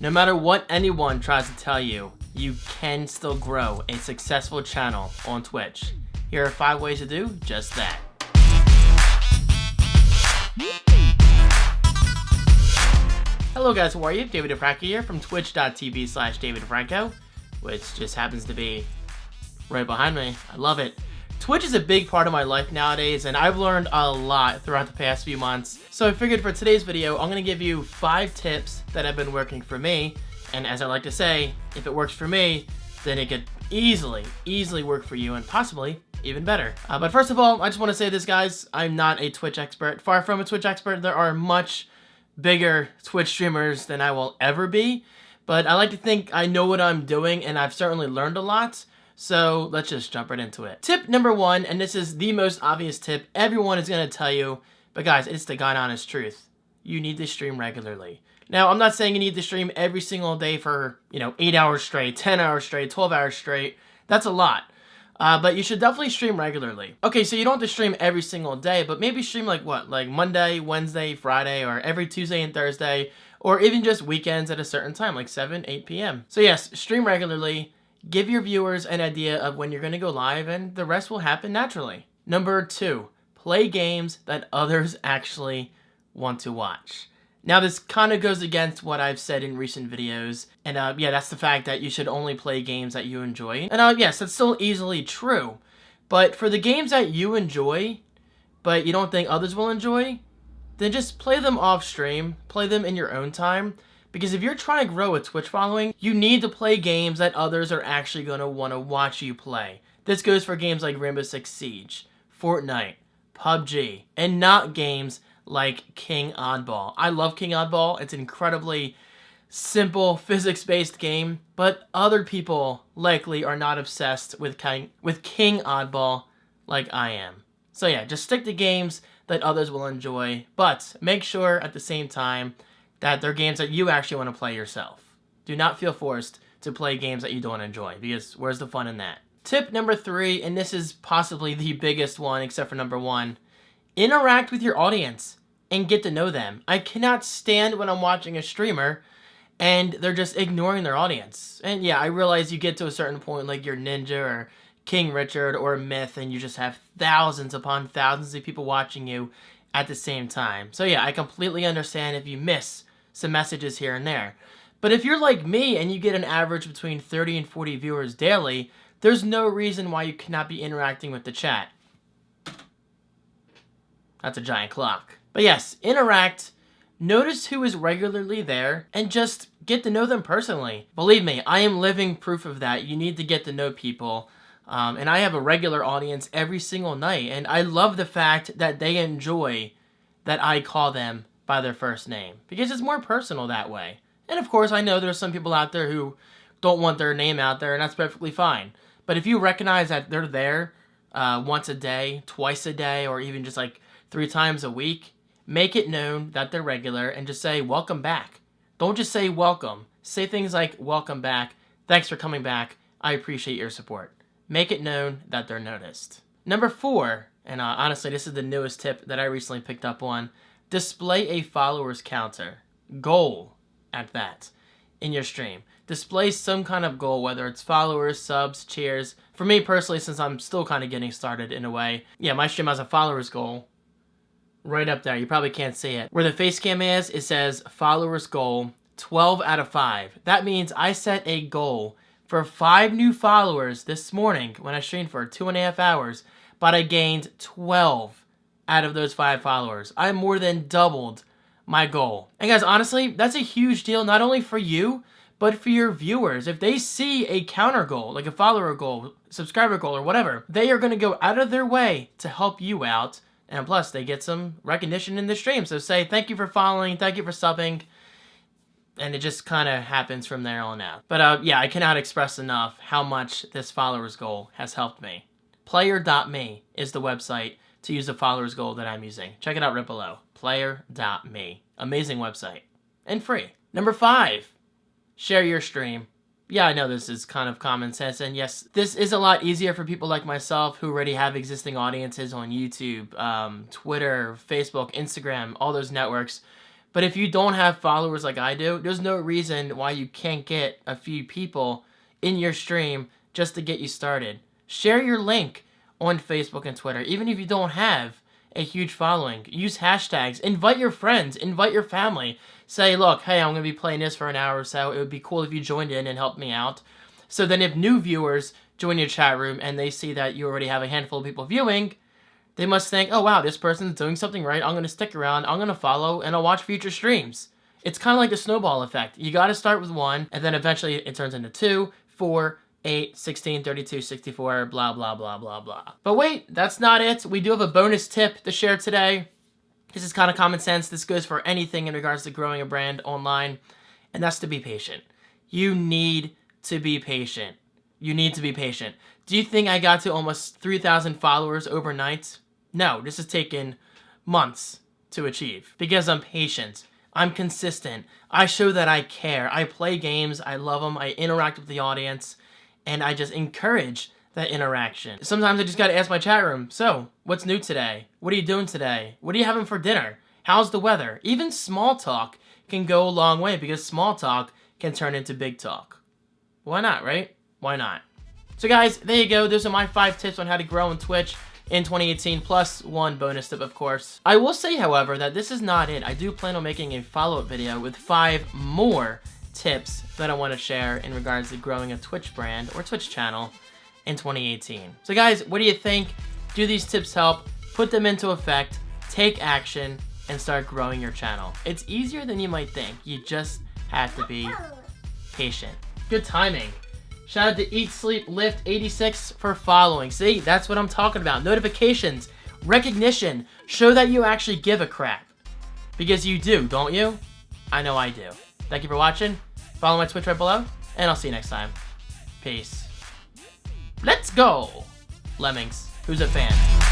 No matter what anyone tries to tell you, you can still grow a successful channel on Twitch. Here are 5 ways to do just that. Hello guys, how are you? David Franco here from twitch.tv/DavidFranco, which just happens to be right behind me. I love it. Twitch is a big part of my life nowadays, and I've learned a lot throughout the past few months. So I figured for today's video, I'm going to give you 5 tips that have been working for me. And as I like to say, if it works for me, then it could easily work for you and possibly even better. But first of all, I just want to say this, guys. I'm not a Twitch expert. Far from a Twitch expert. There are much bigger Twitch streamers than I will ever be. But I like to think I know what I'm doing, and I've certainly learned a lot. So let's just jump right into it. Tip number 1, and this is the most obvious tip everyone is going to tell you, but guys, it's the God honest truth. You need to stream regularly. Now, I'm not saying you need to stream every single day for, 8 hours straight, 10 hours straight, 12 hours straight. That's a lot. But you should definitely stream regularly. Okay, so you don't have to stream every single day, but maybe stream like Monday, Wednesday, Friday, or every Tuesday and Thursday, or even just weekends at a certain time, like 7, 8 p.m. So yes, stream regularly. Give your viewers an idea of when you're going to go live, and the rest will happen naturally. Number 2, play games that others actually want to watch. Now, this kind of goes against what I've said in recent videos, and yeah, that's the fact that you should only play games that you enjoy. And yes, that's still easily true, but for the games that you enjoy, but you don't think others will enjoy, then just play them off stream, play them in your own time. Because if you're trying to grow a Twitch following, you need to play games that others are actually going to want to watch you play. This goes for games like Rainbow Six Siege, Fortnite, PUBG, and not games like King Oddball. I love King Oddball. It's an incredibly simple physics-based game, but other people likely are not obsessed with King Oddball like I am. So yeah, just stick to games that others will enjoy, but make sure at the same time that they're games that you actually want to play yourself. Do not feel forced to play games that you don't enjoy, because where's the fun in that? Tip number 3, and this is possibly the biggest one except for number 1, interact with your audience and get to know them. I cannot stand when I'm watching a streamer and they're just ignoring their audience. And yeah, I realize you get to a certain point like you're Ninja or King Richard or Myth, and you just have thousands upon thousands of people watching you at the same time. So yeah, I completely understand if you miss some messages here and there. But if you're like me and you get an average between 30 and 40 viewers daily, there's no reason why you cannot be interacting with the chat. That's a giant clock. But yes, interact, notice who is regularly there, and just get to know them personally. Believe me, I am living proof of that. You need to get to know people. And I have a regular audience every single night, and I love the fact that they enjoy that I call them by their first name, because it's more personal that way. And of course, I know there's some people out there who don't want their name out there, and that's perfectly fine. But if you recognize that they're there once a day, twice a day, or even just like 3 times a week, make it known that they're regular and just say, welcome back. Don't just say welcome. Say things like, welcome back, thanks for coming back, I appreciate your support. Make it known that they're noticed. Number 4, and honestly, this is the newest tip that I recently picked up on, display a followers counter, goal at that, in your stream. Display some kind of goal, whether it's followers, subs, cheers. For me personally, since I'm still kind of getting started in a way, yeah, my stream has a followers goal right up there. You probably can't see it. Where the face cam is, it says followers goal 12 out of 5. That means I set a goal for 5 new followers this morning when I streamed for 2.5 hours, but I gained 12 out of those 5 followers. I more than doubled my goal. And guys, honestly, that's a huge deal, not only for you, but for your viewers. If they see a counter goal, like a follower goal, subscriber goal, or whatever, they are going to go out of their way to help you out. And plus, they get some recognition in the stream. So say, thank you for following, thank you for subbing. And it just kind of happens from there on out. But yeah, I cannot express enough how much this followers goal has helped me. Player.me is the website to use the followers goal that I'm using. Check it out right below. Player.me. Amazing website. And free. Number 5, share your stream. Yeah, I know this is kind of common sense, and yes, this is a lot easier for people like myself who already have existing audiences on YouTube, Twitter, Facebook, Instagram, all those networks. But if you don't have followers like I do, there's no reason why you can't get a few people in your stream just to get you started. Share your link on Facebook and Twitter, even if you don't have a huge following. Use hashtags. Invite your friends. Invite your family. Say, look, hey, I'm going to be playing this for an hour or so. It would be cool if you joined in and helped me out. So then if new viewers join your chat room and they see that you already have a handful of people viewing, they must think, oh, wow, this person's doing something right. I'm going to stick around. I'm going to follow, and I'll watch future streams. It's kind of like the snowball effect. You got to start with 1, and then eventually it turns into 2, 4, 8, 16, 32, 64, blah, blah, blah, blah, blah. But wait, that's not it. We do have a bonus tip to share today. This is kind of common sense. This goes for anything in regards to growing a brand online, and that's to be patient. You need to be patient. You need to be patient. Do you think I got to almost 3,000 followers overnight? No, this has taken months to achieve because I'm patient. I'm consistent. I show that I care. I play games. I love them. I interact with the audience, and I just encourage that interaction. Sometimes I just gotta ask my chat room, so, what's new today? What are you doing today? What are you having for dinner? How's the weather? Even small talk can go a long way because small talk can turn into big talk. Why not, right? Why not? So guys, there you go. Those are my 5 tips on how to grow on Twitch in 2018, plus 1 bonus tip, of course. I will say, however, that this is not it. I do plan on making a follow-up video with 5 more tips that I want to share in regards to growing a Twitch brand or Twitch channel in 2018. So guys, what do you think? Do these tips help? Put them into effect, take action, and start growing your channel. It's easier than you might think. You just have to be patient. Good timing. Shout out to Eat Sleep Lift 86 for following. See, that's what I'm talking about. Notifications, recognition, show that you actually give a crap. Because you do, don't you? I know I do. Thank you for watching. Follow my Twitch right below, and I'll see you next time. Peace. Let's go! Lemmings, who's a fan?